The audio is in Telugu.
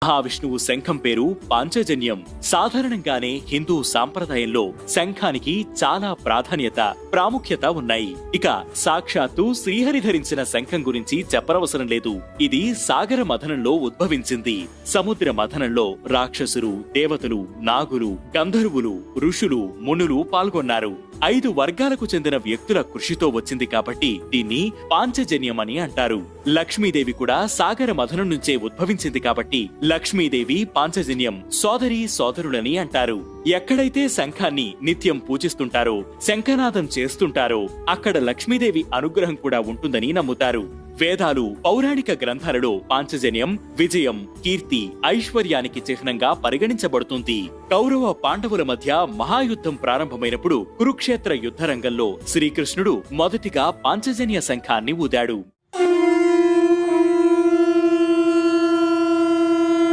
మహావిష్ణువు శంఖం పేరు పాంచజన్యం. సాధారణంగానే హిందూ సాంప్రదాయంలో శంఖానికి చాలా ప్రాధాన్యత, ప్రాముఖ్యత ఉన్నాయి. ఇక సాక్షాత్తు శ్రీహరి ధరించిన శంఖం గురించి చెప్పనవసరం లేదు. ఇది సాగర మథనంలో ఉద్భవించింది. సముద్ర మథనంలో రాక్షసులు, దేవతలు, నాగులు, గంధర్వులు, ఋషులు, మునులు పాల్గొన్నారు. 5 వర్గాలకు చెందిన వ్యక్తుల కృషితో వచ్చింది కాబట్టి దీన్ని పాంచజన్యమని అంటారు. లక్ష్మీదేవి కూడా సాగర మథనం నుంచే ఉద్భవించింది కాబట్టి లక్ష్మీదేవి పాంచజన్యం, సోదరి సోదరులని అంటారు. ఎక్కడైతే శంఖాన్ని నిత్యం పూజిస్తుంటారో, శంఖనాదం చేస్తుంటారో అక్కడ లక్ష్మీదేవి అనుగ్రహం కూడా ఉంటుందని నమ్ముతారు. వేదాలు, పౌరాణిక గ్రంథాలలో పాంచజన్యం విజయం, కీర్తి, ఐశ్వర్యానికి చిహ్నంగా పరిగణించబడుతుంది. కౌరవ పాండవుల మధ్య మహాయుద్ధం ప్రారంభమైనప్పుడు కురుక్షేత్ర యుద్ధరంగంలో శ్రీకృష్ణుడు మొదటిగా పాంచజన్య శంఖాన్ని ఊదాడు.